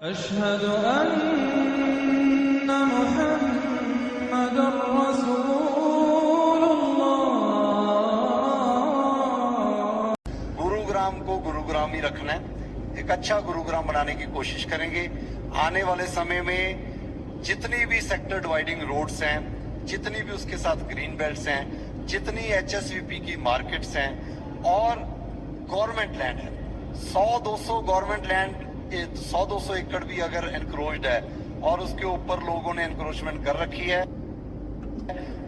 अशहदु अन्ना मुहम्मदुर रसूलुल्लाह। गुरुग्राम को गुरुग्राम ही रखना है, एक अच्छा गुरुग्राम बनाने की कोशिश करेंगे। आने वाले समय में जितनी भी सेक्टर डिवाइडिंग रोड्स हैं, जितनी भी उसके साथ ग्रीन बेल्ट्स हैं, जितनी HSVP की मार्केट्स हैं और गवर्नमेंट लैंड है, 100-200 गवर्नमेंट लैंड, 100-200 एकड़ भी अगर एनक्रोच्ड है और उसके ऊपर लोगों ने एनक्रोचमेंट कर रखी है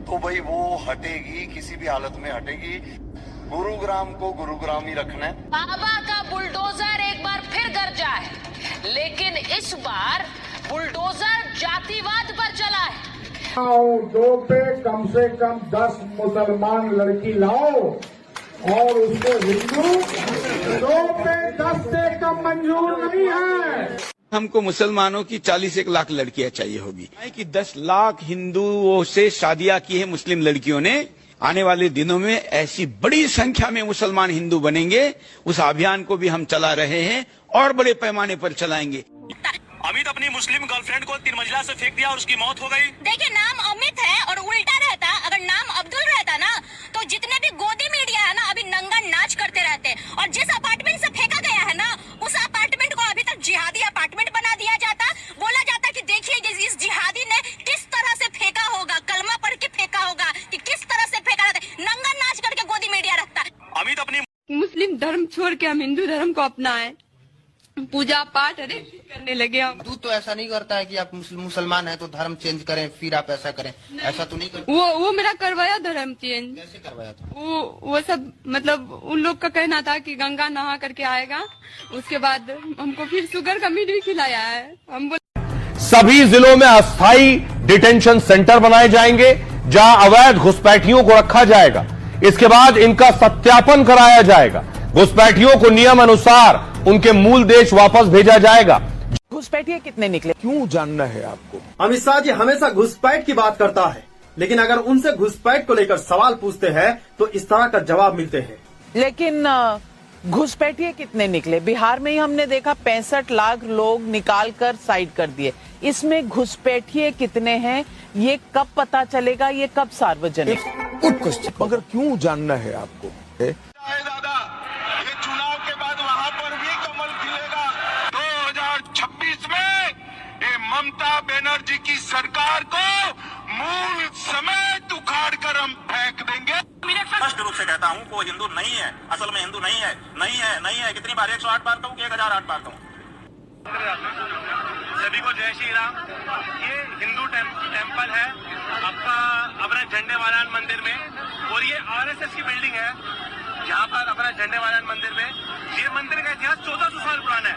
तो भाई वो हटेगी, किसी भी हालत में हटेगी। गुरुग्राम को गुरुग्राम ही रखना है। बाबा का बुलडोजर एक बार फिर गरजा है, लेकिन इस बार बुलडोजर जातिवाद पर चला है। दो पे कम से कम 10 मुसलमान लड़की लाओ और उसको हिंदू 2 पे 10 से कम मंजूर नहीं है। हमको मुसलमानों की 41 लाख लड़कियां चाहिए होगी कि 10 लाख हिंदुओं से शादियां की है मुस्लिम लड़कियों ने। आने वाले दिनों में ऐसी बड़ी संख्या में मुसलमान हिंदू बनेंगे, उस अभियान को भी हम चला रहे हैं और बड़े पैमाने पर चलाएंगे। अमित अपनी मुस्लिम गर्लफ्रेंड को 3 मंजिला से फेंक दिया और उसकी मौत हो गई। देखिए, नाम अमित है और उल्टा रहता, अगर नाम अब्दुल रहता ना तो जितने भी गोदी मीडिया है ना अभी नंगा नाच करते रहते। और जिस अपार्टमेंट से फेंका गया है ना उस अपार्टमेंट को अभी तक जिहादी अपार्टमेंट बना दिया जाता। बोला जाता कि देखिए इस जिहादी ने किस तरह से फेंका होगा, कलमा पढ़ के फेंका होगा कि किस तरह से फेंका रहता। नंगा नाच करके गोदी मीडिया रखता। अमित अपनी मुस्लिम धर्म छोड़ के हम हिंदू धर्म को अपनाएं, पूजा पाठ अरे करने लगे। हिंदू तो ऐसा नहीं करता है कि आप मुसलमान हैं तो धर्म चेंज करें फिर आप ऐसा करें, ऐसा तो नहीं करता। वो मेरा करवाया धर्म चेंज। कैसे करवाया था? वो सब मतलब उन लोग का कहना था कि गंगा नहा करके आएगा, उसके बाद हमको फिर शुगर का मीट भी खिलाया है। हम सभी जिलों में अस्थायी डिटेंशन सेंटर बनाए जाएंगे जहां अवैध घुसपैठियों को रखा जाएगा। इसके बाद इनका सत्यापन कराया जाएगा। घुसपैठियों को नियम अनुसार उनके मूल देश वापस भेजा जाएगा। घुसपैठिए कितने निकले, क्यों जानना है आपको? अमित शाह जी हमेशा घुसपैठ की बात करता है, लेकिन अगर उनसे घुसपैठ को लेकर सवाल पूछते हैं तो इस तरह का जवाब मिलते हैं। लेकिन घुसपैठिए कितने निकले? बिहार में ही हमने देखा 65 लाख लोग निकाल कर साइड कर दिए। इसमें घुसपैठिए कितने हैं ये कब पता चलेगा, ये कब सार्वजनिक? मगर क्यों जानना है आपको? दादा, ये चुनाव के बाद वहाँ पर भी कमल खिलेगा। 2026 में ये ममता बनर्जी की सरकार को मूल समेत उखाड़ कर हम फेंक देंगे। स्पष्ट रूप से कहता हूँ वो हिंदू नहीं है, असल में हिंदू नहीं है, नहीं है, नहीं है। कितनी बार 108 बार कहूँ, 1008 बार कहूँ। सभी को जय श्री राम। ये हिंदू टेम्पल है आपका अपना झंडे वालान मंदिर में, और ये RSS की बिल्डिंग है यहाँ पर अपना झंडे वालान मंदिर में। ये मंदिर का इतिहास 1400 साल पुराना है।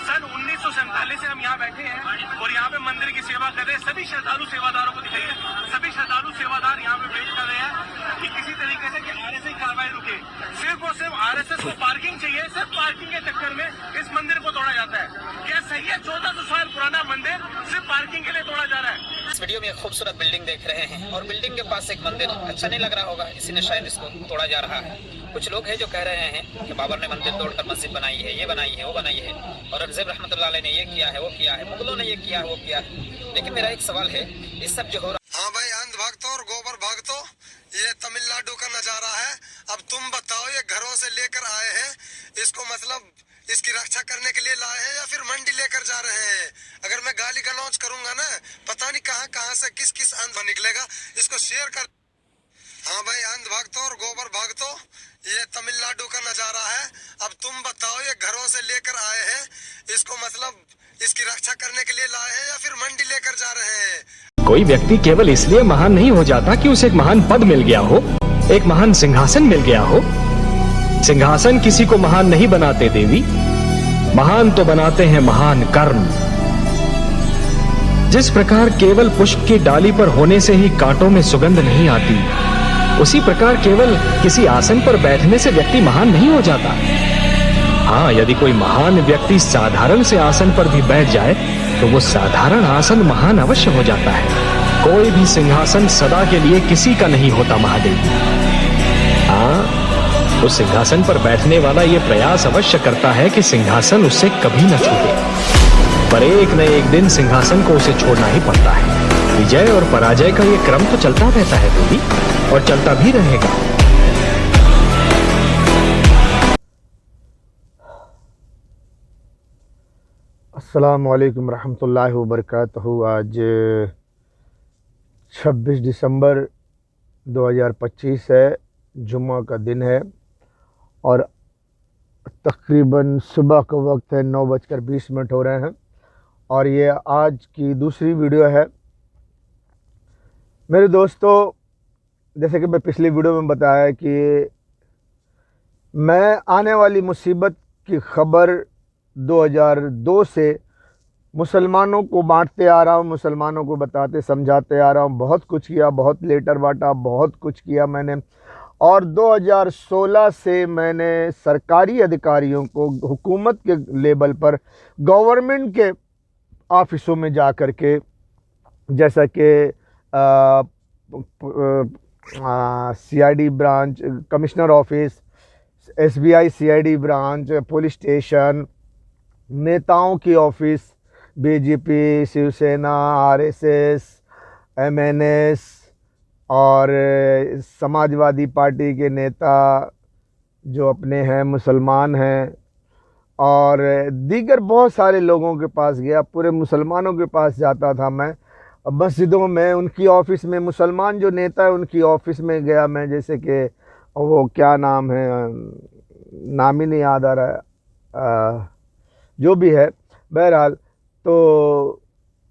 सन 1947 से हम यहाँ बैठे हैं और यहाँ पे मंदिर की सेवा कर रहे हैं। सभी श्रद्धालु सेवादारों को दिखाइए, सभी श्रद्धालु सेवादार यहाँ पे वेट कर रहे हैं कि किसी तरीके से कि RSS की कार्रवाई रुके। सिर्फ और सिर्फ RSS को पार्किंग चाहिए, सिर्फ पार्किंग के चक्कर में इस मंदिर को तोड़ा जाता है। क्या सही है? 1400 साल पुराना मंदिर सिर्फ पार्किंग के लिए तोड़ा जा रहा है। इस वीडियो में एक खूबसूरत बिल्डिंग देख रहे हैं और बिल्डिंग के पास एक मंदिर। अच्छा नहीं लग रहा होगा, इसी ने शायद इसको तोड़ा जा रहा है। कुछ लोग हैं जो कह रहे हैं कि बाबर ने मंदिर तोड़कर मस्जिद बनाई है, ये बनाई है, वो बनाई है, औरंगजेब रहमतुल्लाह अलैह ने ये किया है, वो किया है, मुगलों ने ये किया है, वो किया है। लेकिन मेरा एक सवाल है, इस सब जो हो रहा है। हाँ भाई, अंध भक्त और गोबर भक्त, ये तमिलनाडु का नजारा है। अब तुम बताओ, ये घरों से लेकर आए हैं, इसको मतलब इसकी रक्षा करने के लिए लाए हैं या फिर मंडी लेकर जा रहे हैं? अगर मैं गाली गलौज करूंगा ना, पता नहीं कहां से किस किस अंध निकलेगा। इसको शेयर कर। हाँ भाई, अंध भक्तों और गोबर भक्तों, ये तमिलनाडु का नजारा है। अब तुम बताओ, ये घरों से लेकर आए हैं, इसको मतलब इसकी रक्षा करने के लिए लाए हैं या फिर मंडी लेकर जा रहे हैं? कोई व्यक्ति केवल इसलिए महान नहीं हो जाता कि उसे एक महान पद मिल गया हो, एक महान सिंहासन मिल गया हो। सिंहासन किसी को महान नहीं बनाते देवी, महान तो बनाते हैं महान कर्म। जिस प्रकार केवल पुष्प की डाली पर होने से ही कांटों में सुगंध नहीं आती, उसी प्रकार केवल किसी आसन पर बैठने से व्यक्ति महान नहीं हो जाता। हाँ, यदि कोई महान व्यक्ति साधारण से आसन पर भी बैठ जाए तो वो साधारण आसन महान अवश्य हो जाता है। कोई भी सिंहासन सदा के लिए किसी का नहीं होता महादेव। हाँ, उस सिंहासन पर बैठने वाला ये प्रयास अवश्य करता है कि सिंहासन उससे कभी न छूटे। पर एक न एक दिन सिंहासन को उसे छोड़ना ही पड़ता है। विजय और पराजय का ये क्रम तो चलता रहता है दीदी, और चलता भी रहेगा। अस्सलाम वालेकुम रहमतुल्लाहि व बरकातहू। आज 26 दिसंबर 2025 है, जुम्मा का दिन है और तकरीबन सुबह का वक्त है, 9:20 हो रहे हैं और ये आज की दूसरी वीडियो है। मेरे दोस्तों, जैसे कि मैं पिछली वीडियो में बताया कि मैं आने वाली मुसीबत की खबर 2002 से मुसलमानों को बांटते आ रहा हूँ, मुसलमानों को बताते समझाते आ रहा हूँ। बहुत कुछ किया, बहुत लेटर बांटा, बहुत कुछ किया मैंने। और 2016 से मैंने सरकारी अधिकारियों को हुकूमत के लेवल पर गवर्नमेंट के ऑफिसों में जा कर के, जैसा कि CID branch, commissioner office, SBI CID branch, police station, नेताओं की office, BJP, Shiv Sena, RSS, MNS और समाजवादी पार्टी के नेता जो अपने हैं, मुसलमान हैं, और दीगर बहुत सारे लोगों के पास गया। पूरे मुसलमानों के पास जाता था मैं, मस्जिदों में, उनकी ऑफिस में, मुसलमान जो नेता है उनकी ऑफिस में गया मैं। जैसे कि वो क्या नाम है, नाम ही नहीं याद आ रहा है, जो भी है, बहरहाल तो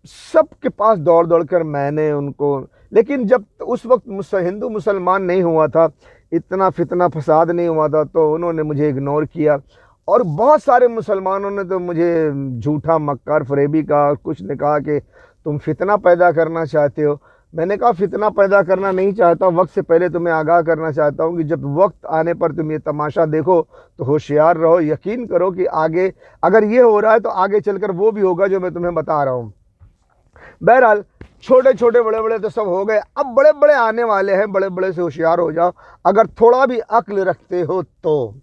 सबके पास दौड़ दौड़ कर मैंने उनको, लेकिन जब उस वक्त हिंदू मुसलमान नहीं हुआ था, इतना फितना फसाद नहीं हुआ था, तो उन्होंने मुझे इग्नोर किया। और बहुत सारे मुसलमानों ने तो मुझे झूठा मक्कार फरेबी का, कुछ ने कहा कि तुम फितना पैदा करना चाहते हो। मैंने कहा फितना पैदा करना नहीं चाहता, वक्त से पहले तुम्हें आगाह करना चाहता हूँ कि जब वक्त आने पर तुम ये तमाशा देखो तो होशियार रहो। यकीन करो कि आगे अगर ये हो रहा है तो आगे चलकर वो भी होगा जो मैं तुम्हें बता रहा हूँ। बहरहाल छोटे छोटे बड़े बड़े तो सब हो गए, अब बड़े बड़े आने वाले हैं। बड़े बड़े से होशियार हो जाओ अगर थोड़ा भी अक्ल रखते हो तो।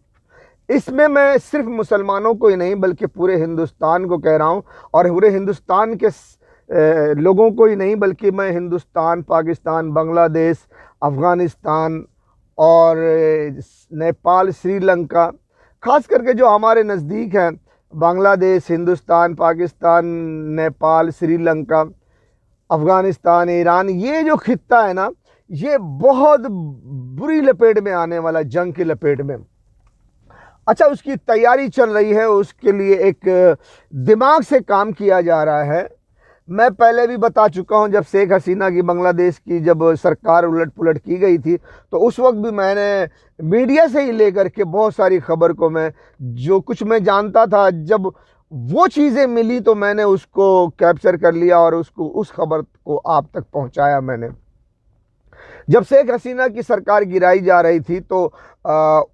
इसमें मैं सिर्फ मुसलमानों को ही नहीं बल्कि पूरे हिंदुस्तान को कह रहा हूँ, और पूरे हिंदुस्तान के लोगों को ही नहीं बल्कि मैं हिंदुस्तान, पाकिस्तान, बांग्लादेश, अफ़गानिस्तान और नेपाल, श्रीलंका, ख़ास करके जो हमारे नज़दीक हैं, बांग्लादेश, हिंदुस्तान, पाकिस्तान, नेपाल, श्रीलंका, अफ़गानिस्तान, ईरान, ये जो खित्ता है ना, ये बहुत बुरी लपेट में आने वाला, जंग की लपेट में। अच्छा, उसकी तैयारी चल रही है, उसके लिए एक दिमाग से काम किया जा रहा है। मैं पहले भी बता चुका हूं, जब शेख हसीना की, बांग्लादेश की जब सरकार उलट पुलट की गई थी, तो उस वक्त भी मैंने मीडिया से ही लेकर के बहुत सारी खबर को, मैं जो कुछ मैं जानता था, जब वो चीज़ें मिली तो मैंने उसको कैप्चर कर लिया और उसको, उस खबर को आप तक पहुंचाया मैंने। जब शेख हसीना की सरकार गिराई जा रही थी तो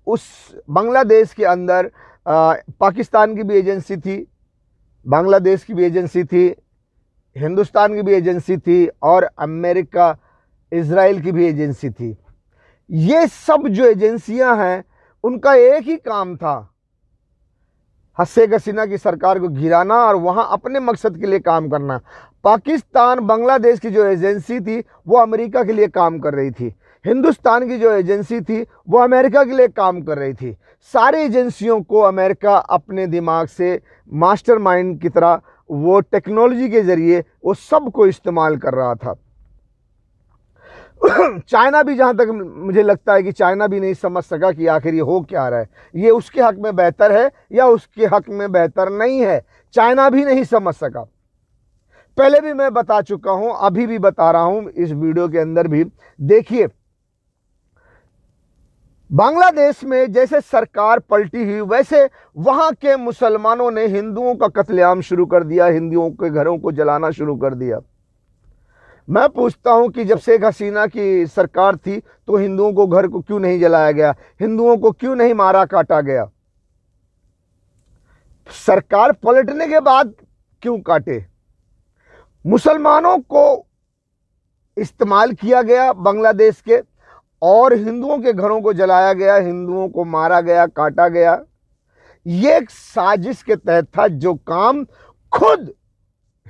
उस बांग्लादेश के अंदर पाकिस्तान की भी एजेंसी थी, बांग्लादेश की भी एजेंसी थी, हिंदुस्तान की भी एजेंसी थी और अमेरिका, इजराइल की भी एजेंसी थी। ये सब जो एजेंसियां हैं उनका एक ही काम था, शेख हसीना की सरकार को गिराना और वहां अपने मकसद के लिए काम करना। पाकिस्तान, बांग्लादेश की जो एजेंसी थी वो अमेरिका के लिए काम कर रही थी, हिंदुस्तान की जो एजेंसी थी वो अमेरिका के लिए काम कर रही थी। सारी एजेंसियों को अमेरिका अपने दिमाग से मास्टरमाइंड की तरह, वो टेक्नोलॉजी के ज़रिए वो सब को इस्तेमाल कर रहा था। चाइना भी, जहाँ तक मुझे लगता है कि चाइना भी नहीं समझ सका कि आखिर ये हो क्या रहा है, ये उसके हक में बेहतर है या उसके हक में बेहतर नहीं है, चाइना भी नहीं समझ सका। पहले भी मैं बता चुका हूँ, अभी भी बता रहा हूँ इस वीडियो के अंदर भी। देखिए, बांग्लादेश में जैसे सरकार पलटी हुई, वैसे वहाँ के मुसलमानों ने हिंदुओं का कत्लेआम शुरू कर दिया, हिंदुओं के घरों को जलाना शुरू कर दिया। मैं पूछता हूं कि जब शेख हसीना की सरकार थी तो हिंदुओं को घर को क्यों नहीं जलाया गया, हिंदुओं को क्यों नहीं मारा काटा गया? सरकार पलटने के बाद क्यों काटे? मुसलमानों को इस्तेमाल किया गया बांग्लादेश के, और हिंदुओं के घरों को जलाया गया, हिंदुओं को मारा गया, काटा गया। ये एक साजिश के तहत था, जो काम खुद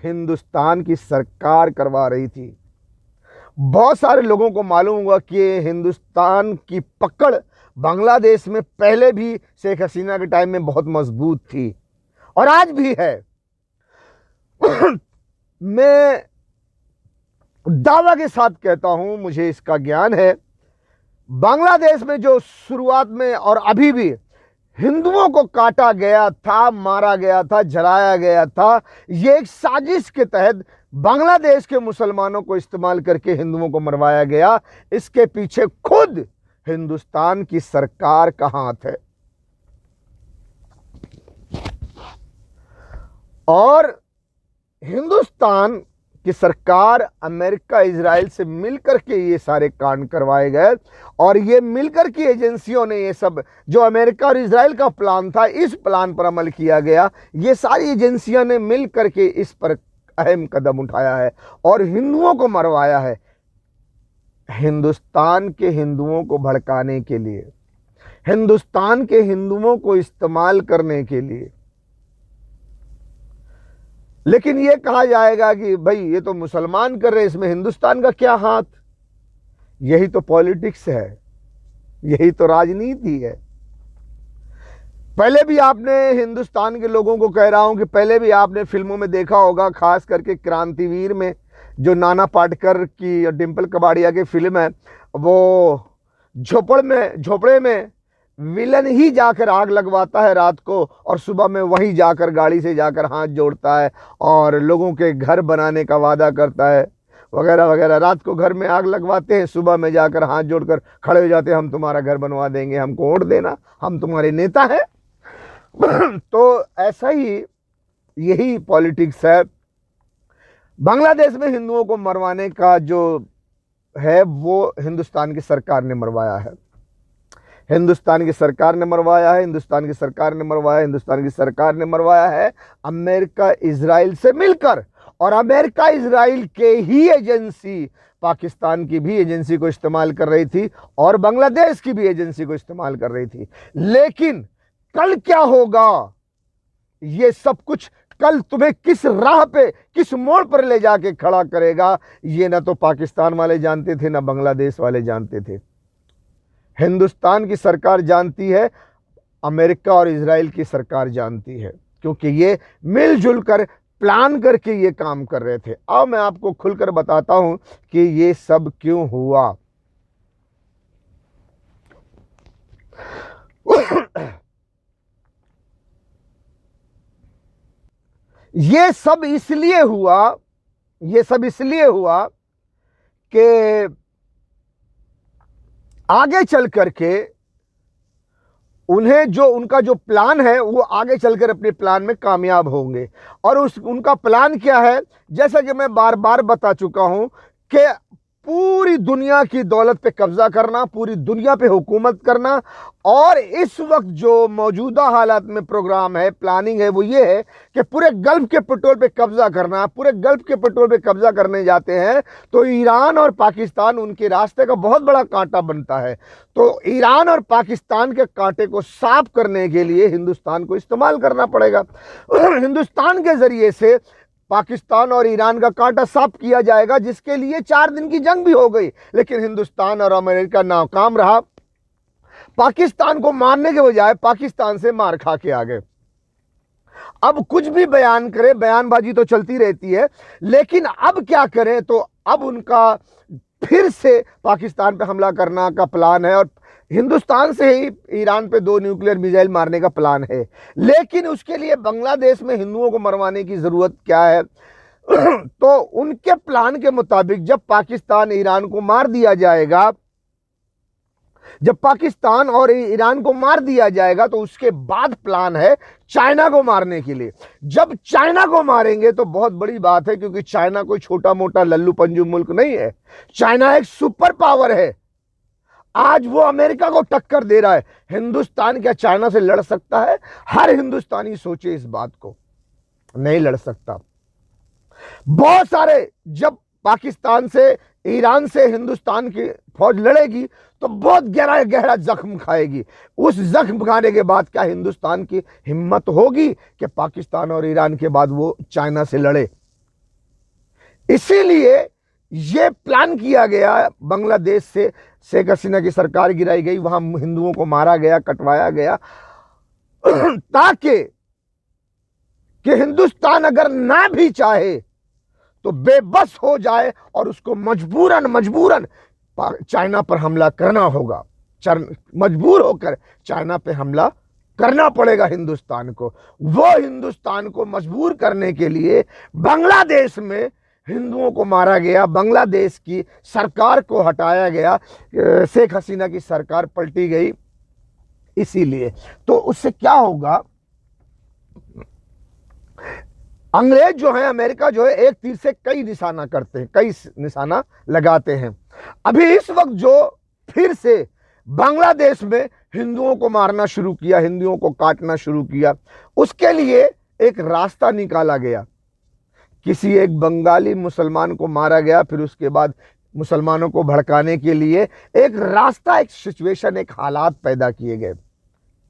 हिंदुस्तान की सरकार करवा रही थी। बहुत सारे लोगों को मालूम हुआ कि हिंदुस्तान की पकड़ बांग्लादेश में पहले भी शेख हसीना के टाइम में बहुत मजबूत थी और आज भी है। मैं दावा के साथ कहता हूं, मुझे इसका ज्ञान है, बांग्लादेश में जो शुरुआत में और अभी भी हिंदुओं को काटा गया था, मारा गया था, जलाया गया था, ये एक साजिश के तहत बांग्लादेश के मुसलमानों को इस्तेमाल करके हिंदुओं को मरवाया गया। इसके पीछे खुद हिंदुस्तान की सरकार का हाथ है। और हिंदुस्तान कि सरकार अमेरिका इजराइल से मिलकर के ये सारे कांड करवाए गए और ये मिलकर की एजेंसियों ने ये सब जो अमेरिका और इजराइल का प्लान था, इस प्लान पर अमल किया गया। ये सारी एजेंसियों ने मिलकर के इस पर अहम कदम उठाया है और हिंदुओं को मरवाया है, हिंदुस्तान के हिंदुओं को भड़काने के लिए, हिंदुस्तान के हिंदुओं को इस्तेमाल करने के लिए। लेकिन ये कहा जाएगा कि भाई ये तो मुसलमान कर रहे, इसमें हिंदुस्तान का क्या हाथ? यही तो पॉलिटिक्स है, यही तो राजनीति है। पहले भी आपने हिंदुस्तान के लोगों को कह रहा हूं कि पहले भी आपने फिल्मों में देखा होगा, खास करके क्रांतिवीर में जो नाना पाटेकर की और डिम्पल कबाड़िया की फिल्म है, वो झोपड़े में विलन ही जाकर आग लगवाता है रात को और सुबह में वहीं जाकर गाड़ी से जाकर हाथ जोड़ता है और लोगों के घर बनाने का वादा करता है वगैरह वगैरह। रात को घर में आग लगवाते हैं, सुबह में जाकर हाथ जोड़कर खड़े हो जाते हैं, हम तुम्हारा घर बनवा देंगे, हमको वोट देना, हम तुम्हारे नेता हैं। तो ऐसा ही यही पॉलिटिक्स है। बांग्लादेश में हिंदुओं को मरवाने का जो है वो हिंदुस्तान की सरकार ने मरवाया है, हिंदुस्तान की सरकार ने मरवाया है, हिंदुस्तान की सरकार ने मरवाया, हिंदुस्तान की सरकार ने मरवाया है अमेरिका इजराइल से मिलकर। और अमेरिका इजराइल के ही एजेंसी पाकिस्तान की भी एजेंसी को इस्तेमाल कर रही थी और बांग्लादेश की भी एजेंसी को इस्तेमाल कर रही थी। लेकिन कल क्या होगा, ये सब कुछ कल तुम्हें किस राह पे, किस मोड़ पर ले जाके खड़ा करेगा, ये ना तो पाकिस्तान वाले जानते थे, ना बांग्लादेश वाले जानते थे। हिंदुस्तान की सरकार जानती है, अमेरिका और इजराइल की सरकार जानती है, क्योंकि ये मिलजुल कर प्लान करके ये काम कर रहे थे। अब मैं आपको खुलकर बताता हूं कि ये सब क्यों हुआ। ये सब इसलिए हुआ कि आगे चल करके उन्हें जो उनका जो प्लान है वो आगे चलकर अपने प्लान में कामयाब होंगे। और उनका प्लान क्या है, जैसा कि मैं बार बार बता चुका हूं कि पूरी दुनिया की दौलत पे कब्जा करना, पूरी दुनिया पे हुकूमत करना। और इस वक्त जो मौजूदा हालात में प्रोग्राम है, प्लानिंग है, वो ये है कि पूरे गल्फ के पेट्रोल पे कब्जा करना। पूरे गल्फ के पेट्रोल पे कब्जा करने जाते हैं तो ईरान और पाकिस्तान उनके रास्ते का बहुत बड़ा कांटा बनता है। तो ईरान और पाकिस्तान के कांटे को साफ करने के लिए हिंदुस्तान को इस्तेमाल करना पड़ेगा। हिंदुस्तान के जरिए से पाकिस्तान और ईरान का कांटा साफ किया जाएगा, जिसके लिए 4 दिन की जंग भी हो गई, लेकिन हिंदुस्तान और अमेरिका नाकाम रहा। पाकिस्तान को मारने के बजाय पाकिस्तान से मार खा के आ गए। अब कुछ भी बयान करें, बयानबाजी तो चलती रहती है, लेकिन अब क्या करें, तो अब उनका फिर से पाकिस्तान पे हमला करना का प्लान है और हिंदुस्तान से ही ईरान पे 2 न्यूक्लियर मिसाइल मारने का प्लान है। लेकिन उसके लिए बांग्लादेश में हिंदुओं को मरवाने की जरूरत क्या है? तो उनके प्लान के मुताबिक जब पाकिस्तान ईरान को मार दिया जाएगा, जब पाकिस्तान और ईरान को मार दिया जाएगा तो उसके बाद प्लान है चाइना को मारने के लिए। जब चाइना को मारेंगे तो बहुत बड़ी बात है, क्योंकि चाइना कोई छोटा मोटा लल्लू पंजू मुल्क नहीं है। चाइना एक सुपर पावर है। आज वो अमेरिका को टक्कर दे रहा है। हिंदुस्तान क्या चाइना से लड़ सकता है? हर हिंदुस्तानी सोचे इस बात को, नहीं लड़ सकता। बहुत सारे, जब पाकिस्तान से, ईरान से हिंदुस्तान की फौज लड़ेगी तो बहुत गहरा जख्म खाएगी। उस जख्म खाने के बाद क्या हिंदुस्तान की हिम्मत होगी कि पाकिस्तान और ईरान के बाद वो चाइना से लड़े? इसीलिए ये प्लान किया गया, बांग्लादेश से शेख हसीना की सरकार गिराई गई, वहां हिंदुओं को मारा गया, कटवाया गया, ताकि कि हिंदुस्तान अगर ना भी चाहे तो बेबस हो जाए और उसको मजबूरन चाइना पर हमला करना होगा। मजबूर होकर चाइना पे हमला करना पड़ेगा हिंदुस्तान को। वो हिंदुस्तान को मजबूर करने के लिए बांग्लादेश में हिंदुओं को मारा गया, बांग्लादेश की सरकार को हटाया गया, शेख हसीना की सरकार पलटी गई। इसीलिए तो उससे क्या होगा, अंग्रेज जो है, अमेरिका जो है, एक तीर से कई निशाना करते हैं, कई निशाना लगाते हैं। अभी इस वक्त जो फिर से बांग्लादेश में हिंदुओं को मारना शुरू किया, हिंदुओं को काटना शुरू किया, उसके लिए एक रास्ता निकाला गया। किसी एक बंगाली मुसलमान को मारा गया, फिर उसके बाद मुसलमानों को भड़काने के लिए एक रास्ता, एक सिचुएशन, एक हालात पैदा किए गए।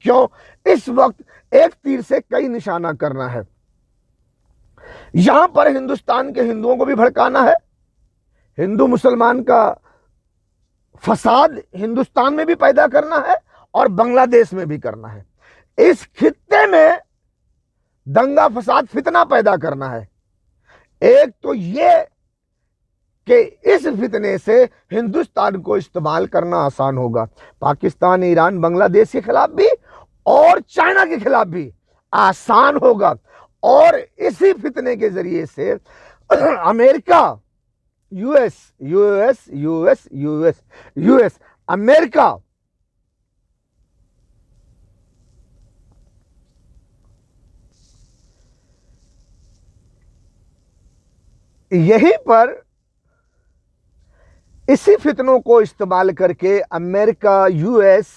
क्यों? इस वक्त एक तीर से कई निशाना करना है। यहां पर हिंदुस्तान के हिंदुओं को भी भड़काना है, हिंदू मुसलमान का फसाद हिंदुस्तान में भी पैदा करना है और बांग्लादेश में भी करना है। इस खित्ते में दंगा फसाद फितना पैदा करना है। एक तो ये कि इस फितने से हिंदुस्तान को इस्तेमाल करना आसान होगा, पाकिस्तान, ईरान, बांग्लादेश के खिलाफ भी और चाइना के खिलाफ भी आसान होगा। और इसी फितने के जरिए से अमेरिका, यूएस, अमेरिका यहीं पर इसी फितनों को इस्तेमाल करके अमेरिका, यूएस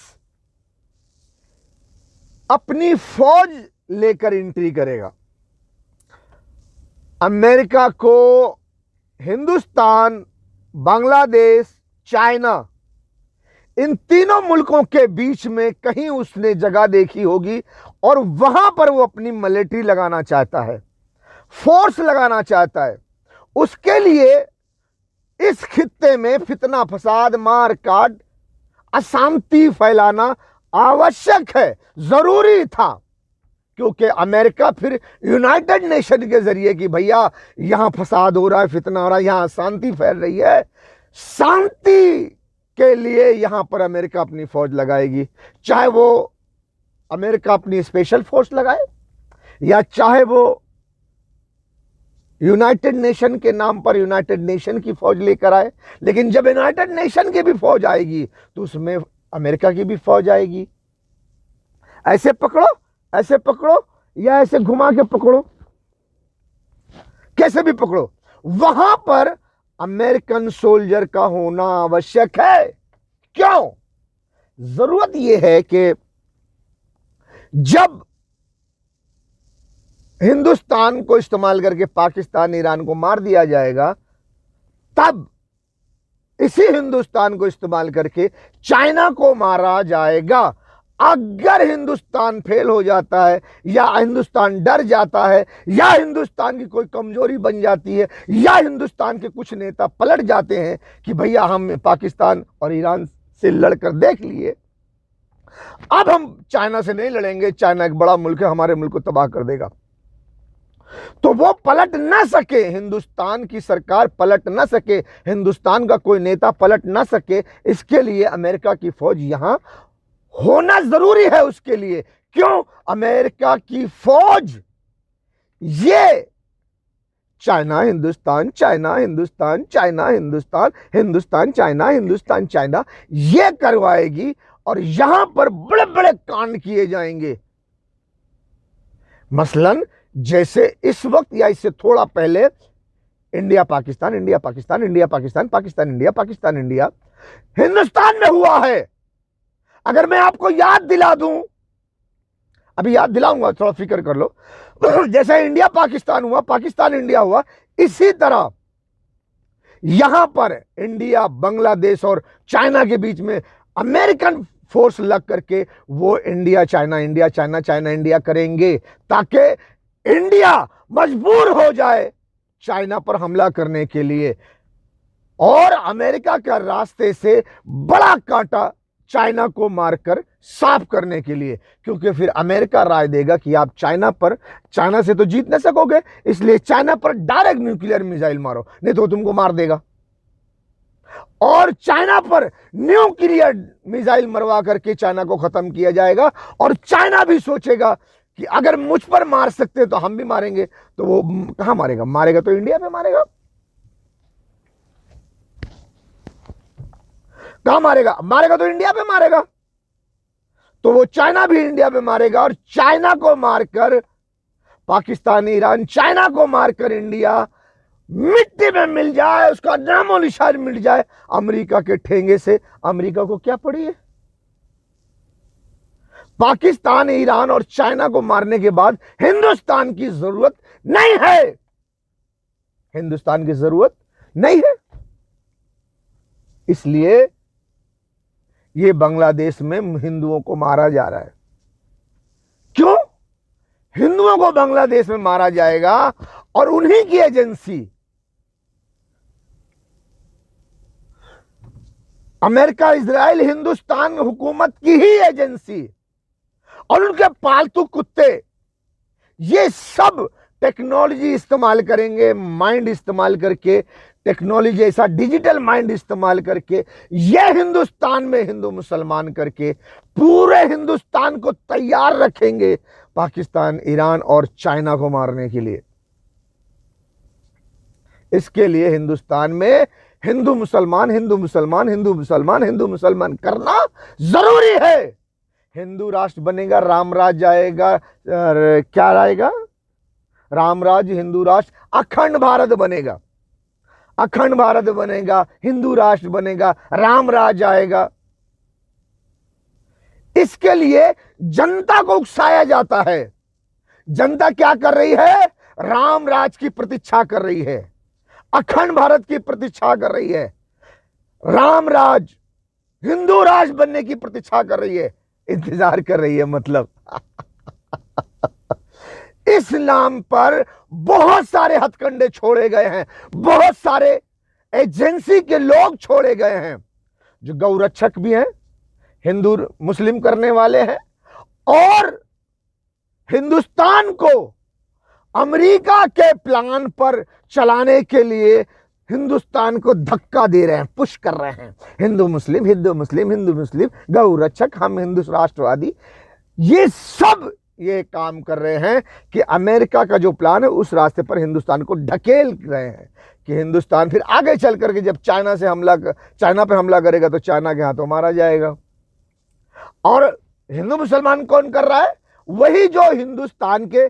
अपनी फौज लेकर एंट्री करेगा। अमेरिका को हिंदुस्तान, बांग्लादेश, चाइना, इन तीनों मुल्कों के बीच में कहीं उसने जगह देखी होगी और वहां पर वो अपनी मिलिट्री लगाना चाहता है, फोर्स लगाना चाहता है। उसके लिए इस खित्ते में फितना, फसाद, मार काट, अशांति फैलाना आवश्यक है, जरूरी था। क्योंकि अमेरिका फिर यूनाइटेड नेशन के जरिए कि भैया यहां फसाद हो रहा है, फितना हो रहा है, यहां अशांति फैल रही है, शांति के लिए यहां पर अमेरिका अपनी फौज लगाएगी। चाहे वो अमेरिका अपनी स्पेशल फोर्स लगाए या चाहे वो यूनाइटेड नेशन के नाम पर यूनाइटेड नेशन की फौज लेकर आए। लेकिन जब यूनाइटेड नेशन की भी फौज आएगी तो उसमें अमेरिका की भी फौज आएगी। ऐसे पकड़ो, ऐसे पकड़ो या ऐसे घुमा के पकड़ो, कैसे भी पकड़ो, वहां पर अमेरिकन सोल्जर का होना आवश्यक है। क्यों? जरूरत यह है कि जब हिंदुस्तान को इस्तेमाल करके पाकिस्तान, ईरान को मार दिया जाएगा, तब इसी हिंदुस्तान को इस्तेमाल करके चाइना को मारा जाएगा। अगर हिंदुस्तान फेल हो जाता है या हिंदुस्तान डर जाता है या हिंदुस्तान की कोई कमजोरी बन जाती है या हिंदुस्तान के कुछ नेता पलट जाते हैं कि भैया हम पाकिस्तान और ईरान से लड़कर देख लिए, अब हम चाइना से नहीं लड़ेंगे, चाइना एक बड़ा मुल्क है, हमारे मुल्क को तबाह कर देगा, तो वो पलट ना सके, हिंदुस्तान की सरकार पलट ना सके, हिंदुस्तान का कोई नेता पलट ना सके, इसके लिए अमेरिका की फौज यहां होना जरूरी है। उसके लिए क्यों? अमेरिका की फौज ये China Hindustan, China Hindustan, China Hindustan, Hindustan China, Hindustan China ये करवाएगी और यहां पर बड़े बड़े कांड किए जाएंगे। मसलन जैसे इस वक्त या इससे थोड़ा पहले India Pakistan, India Pakistan, India Pakistan, Pakistan India, Pakistan India Hindustan में हुआ है। अगर मैं आपको याद दिला दूं, अभी याद दिलाऊंगा, थोड़ा फिक्र कर लो, जैसे इंडिया पाकिस्तान हुआ, पाकिस्तान इंडिया हुआ, इसी तरह यहां पर इंडिया, बांग्लादेश और चाइना के बीच में अमेरिकन फोर्स लग करके वो India China, India China, China India करेंगे, ताकि इंडिया मजबूर हो जाए चाइना पर हमला करने के लिए और अमेरिका के रास्ते से बड़ा कांटा चाइना को मारकर साफ करने के लिए, क्योंकि फिर अमेरिका राय देगा कि आप चाइना से तो जीत नहीं सकोगे, इसलिए चाइना पर डायरेक्ट न्यूक्लियर मिसाइल मारो, नहीं तो तुमको मार देगा। और चाइना पर न्यूक्लियर मिसाइल मरवा करके चाइना को खत्म किया जाएगा। और चाइना भी सोचेगा कि अगर मुझ पर मार सकते तो हम भी मारेंगे, तो वो कहां मारेगा? मारेगा तो इंडिया पे मारेगा। कहां मारेगा? मारेगा तो इंडिया पे मारेगा। तो वो चाइना भी इंडिया पे मारेगा, और चाइना को मारकर पाकिस्तान, ईरान, चाइना को मारकर इंडिया मिट्टी में मिल जाए, उसका नामो निशान मिट जाए अमेरिका के ठेंगे से। अमेरिका को क्या पड़ी है? पाकिस्तान, ईरान और चाइना को मारने के बाद हिंदुस्तान की जरूरत नहीं है, हिंदुस्तान की जरूरत नहीं है। इसलिए ये बांग्लादेश में हिंदुओं को मारा जा रहा है। क्यों हिंदुओं को बांग्लादेश में मारा जाएगा? और उन्हीं की एजेंसी, अमेरिका, इजराइल, हिंदुस्तान हुकूमत की ही एजेंसी और उनके पालतू कुत्ते, ये सब टेक्नोलॉजी इस्तेमाल करेंगे, माइंड इस्तेमाल करके, टेक्नोलॉजी ऐसा डिजिटल माइंड इस्तेमाल करके, ये हिंदुस्तान में हिंदू मुसलमान करके पूरे हिंदुस्तान को तैयार रखेंगे पाकिस्तान, ईरान और चाइना को मारने के लिए। इसके लिए हिंदुस्तान में हिंदू मुसलमान, हिंदू मुसलमान, हिंदू मुसलमान, हिंदू मुसलमान करना जरूरी है। हिंदू राष्ट्र बनेगा, राम राज आएगा, क्या आएगा? राम राज, हिंदू राष्ट्र, अखंड भारत बनेगा, अखंड भारत बनेगा, हिंदू राष्ट्र बनेगा, राम राज आएगा। इसके लिए जनता को उकसाया जाता है। जनता क्या कर रही है? राम राज की प्रतीक्षा कर रही है, अखंड भारत की प्रतीक्षा कर रही है, राम राज, हिंदू राष्ट्र बनने की प्रतीक्षा कर रही है, इंतजार कर रही है। मतलब इस नाम पर बहुत सारे हथकंडे छोड़े गए हैं, बहुत सारे एजेंसी के लोग छोड़े गए हैं, जो गौरक्षक भी हैं, हिंदू मुस्लिम करने वाले हैं, और हिंदुस्तान को अमेरिका के प्लान पर चलाने के लिए हिंदुस्तान को धक्का दे रहे हैं, पुश कर रहे हैं। हिंदू मुस्लिम, हिंदू मुस्लिम, हिंदू मुस्लिम, गौरक्षक, हम हिंदू राष्ट्रवादी, ये सब ये काम कर रहे हैं कि अमेरिका का जो प्लान है उस रास्ते पर हिंदुस्तान को ढकेल रहे हैं कि हिंदुस्तान फिर आगे चल करके जब चाइना पे हमला करेगा तो चाइना के हाथों मारा जाएगा। और हिंदू मुसलमान कौन कर रहा है? वही जो हिंदुस्तान के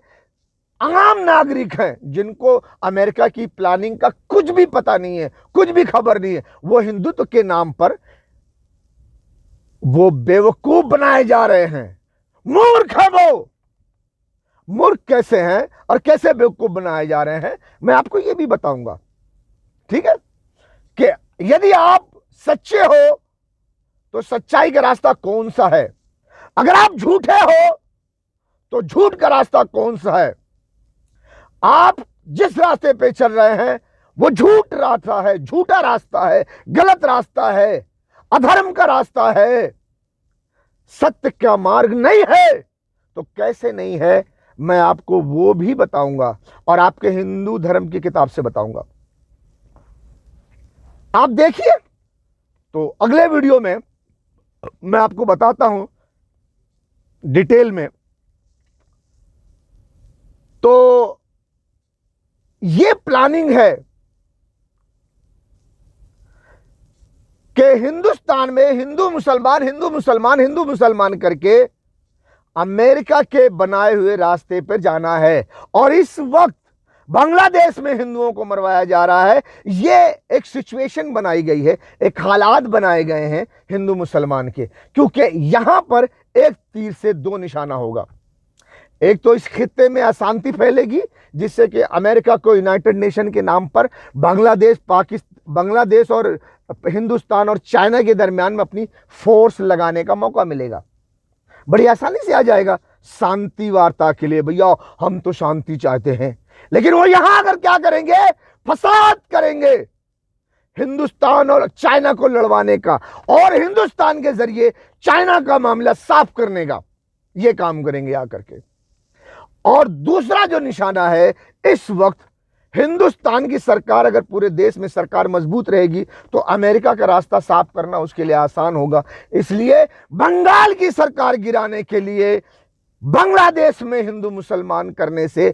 आम नागरिक हैं, जिनको अमेरिका की प्लानिंग का कुछ भी पता नहीं है, कुछ भी खबर नहीं है, वो हिंदुत्व के नाम पर वो बेवकूफ बनाए जा रहे हैं। मूर्ख है वो। मूर्ख कैसे हैं और कैसे बेवकूफ बनाए जा रहे हैं, मैं आपको ये भी बताऊंगा। ठीक है कि यदि आप सच्चे हो तो सच्चाई का रास्ता कौन सा है, अगर आप झूठे हो तो झूठ का रास्ता कौन सा है। आप जिस रास्ते पे चल रहे हैं वो झूठ रास्ता है, झूठा रास्ता है, गलत रास्ता है, अधर्म का रास्ता है, सत्य का मार्ग नहीं है। तो कैसे नहीं है मैं आपको वो भी बताऊंगा और आपके हिंदू धर्म की किताब से बताऊंगा। आप देखिए, तो अगले वीडियो में मैं आपको बताता हूं डिटेल में। तो ये प्लानिंग है कि हिंदुस्तान में हिंदू मुसलमान, हिंदू मुसलमान, हिंदू मुसलमान करके अमेरिका के बनाए हुए रास्ते पर जाना है। और इस वक्त बांग्लादेश में हिंदुओं को मरवाया जा रहा है। ये एक सिचुएशन बनाई गई है, एक हालात बनाए गए हैं हिंदू मुसलमान के, क्योंकि यहां पर एक तीर से दो निशाना होगा। एक तो इस खित्ते में अशांति फैलेगी, जिससे कि अमेरिका को यूनाइटेड नेशन के नाम पर बांग्लादेश और हिंदुस्तान और चाइना के दरमियान में अपनी फोर्स लगाने का मौका मिलेगा। बड़ी आसानी से आ जाएगा शांति वार्ता के लिए। भैया हम तो शांति चाहते हैं, लेकिन वो यहां अगर क्या करेंगे, फसाद करेंगे हिंदुस्तान और चाइना को लड़वाने का, और हिंदुस्तान के जरिए चाइना का मामला साफ करने का ये काम करेंगे आकर के। और दूसरा जो निशाना है, इस वक्त हिंदुस्तान की सरकार, अगर पूरे देश में सरकार मजबूत रहेगी तो अमेरिका का रास्ता साफ करना उसके लिए आसान होगा। इसलिए बंगाल की सरकार गिराने के लिए बांग्लादेश में हिंदू मुसलमान करने से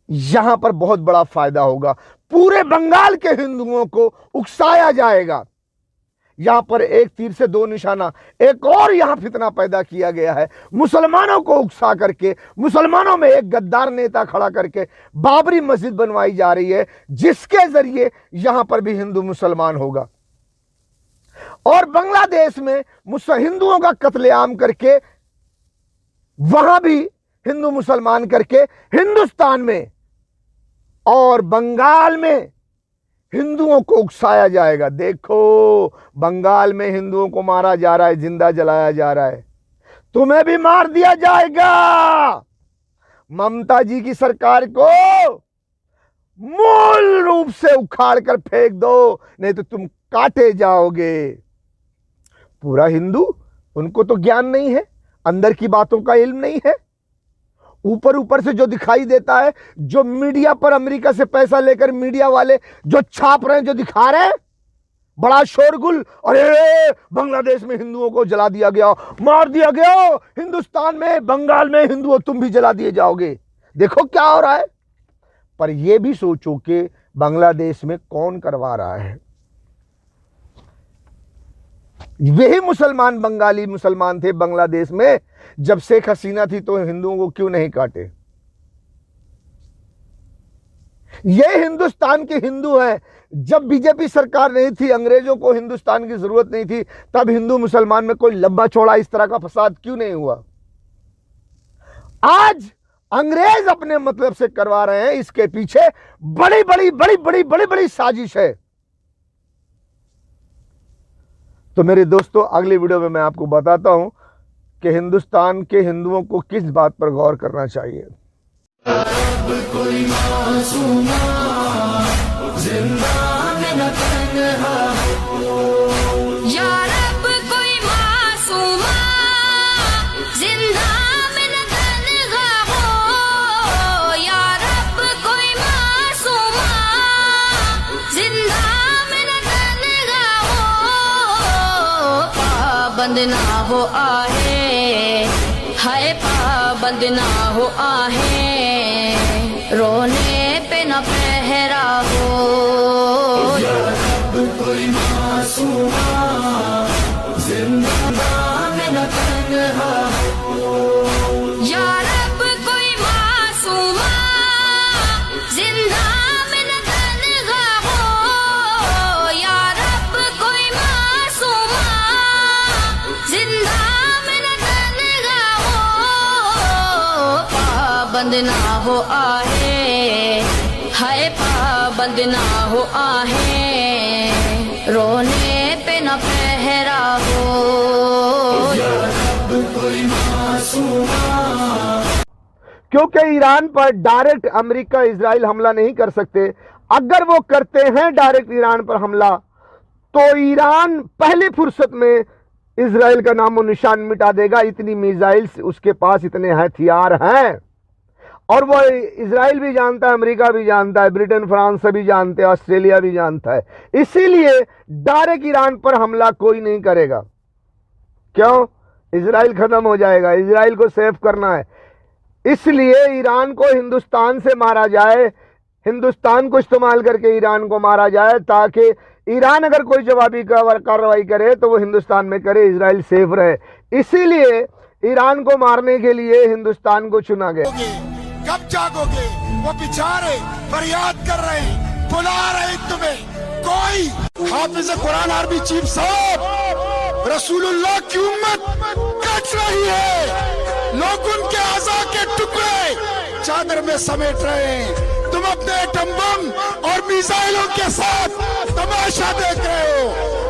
यहां पर बहुत बड़ा फायदा होगा। पूरे बंगाल के हिंदुओं को उकसाया जाएगा। यहां पर एक तीर से दो निशाना, एक और यहां फितना पैदा किया गया है। मुसलमानों को उकसा करके, मुसलमानों में एक गद्दार नेता खड़ा करके बाबरी मस्जिद बनवाई जा रही है, जिसके जरिए यहां पर भी हिंदू मुसलमान होगा। और बांग्लादेश में हिंदुओं का कत्लेआम करके, वहां भी हिंदू मुसलमान करके, हिंदुस्तान में और बंगाल में हिंदुओं को उकसाया जाएगा। देखो, बंगाल में हिंदुओं को मारा जा रहा है, जिंदा जलाया जा रहा है, तुम्हें भी मार दिया जाएगा। ममता जी की सरकार को मूल रूप से उखाड़ कर फेंक दो, नहीं तो तुम काटे जाओगे। पूरा हिंदू, उनको तो ज्ञान नहीं है, अंदर की बातों का इल्म नहीं है। ऊपर ऊपर से जो दिखाई देता है, जो मीडिया पर अमेरिका से पैसा लेकर मीडिया वाले जो छाप रहे हैं, जो दिखा रहे हैं, बड़ा शोरगुल, अरे बांग्लादेश में हिंदुओं को जला दिया गया, मार दिया गया, हिंदुस्तान में, बंगाल में हिंदुओं तुम भी जला दिए जाओगे। देखो क्या हो रहा है। पर यह भी सोचो कि बांग्लादेश में कौन करवा रहा है। वही मुसलमान, बंगाली मुसलमान थे बांग्लादेश में। जब शेख हसीना थी तो हिंदुओं को क्यों नहीं काटे। ये हिंदुस्तान के हिंदू हैं। जब बीजेपी सरकार नहीं थी, अंग्रेजों को हिंदुस्तान की जरूरत नहीं थी, तब हिंदू मुसलमान में कोई लंबा चौड़ा इस तरह का फसाद क्यों नहीं हुआ। आज अंग्रेज अपने मतलब से करवा रहे हैं। इसके पीछे बड़ी बड़ी बड़ी बड़ी बड़ी बड़ी साजिश है। तो मेरे दोस्तों, अगली वीडियो में मैं आपको बताता हूं कि हिंदुस्तान के हिंदुओं को किस बात पर गौर करना चाहिए। पाबंद ना हो आहे, हाय पाबंद ना हो आहे, रोने पे न पहरा हो। या रब कोई मासूमा जिंदा में न तन्हा हो, या रब कोई मासूमा जिंदा में न तन्हा हो, या रब कोई मासूमा जिंदा में न तन्हा हो। पाबंद ना हो आहे, हाय पाबंद ना हो आहे, रोने पे न पहरा हो। या रब कोई मासूमा। क्योंकि ईरान पर डायरेक्ट अमेरिका इजराइल हमला नहीं कर सकते। अगर वो करते हैं डायरेक्ट ईरान पर हमला, तो ईरान पहली फुर्सत में इजराइल का नामो निशान मिटा देगा। इतनी मिसाइल्स उसके पास, इतने हथियार हैं। और वो इजराइल भी जानता है, अमेरिका भी जानता है, ब्रिटेन फ्रांस सभी जानते हैं, ऑस्ट्रेलिया भी जानता है। इसीलिए डायरेक्ट ईरान पर हमला कोई नहीं करेगा। क्यों? इजराइल खत्म हो जाएगा, इजराइल को सेव करना है। इसलिए ईरान को हिंदुस्तान से मारा जाए, हिंदुस्तान को इस्तेमाल करके ईरान को मारा जाए, ताकि ईरान अगर कोई जवाबी कार्रवाई करे तो वो हिंदुस्तान में करे, इजराइल सेफ रहे। इसीलिए ईरान को मारने के लिए हिंदुस्तान को चुना गया। कब जागोगे? वो बेचारे फरियाद कर रहे हैं, बुला रहे तुम्हें। कोई हाफिज कुरान आर्मी चीफ साहब रसूलुल्लाह की उम्मत कट रही है, लोग उनके आज़ा के टुकड़े चादर में समेट रहे हैं। तुम अपने एटम बम और मिसाइलों के साथ तमाशा देख रहे हो।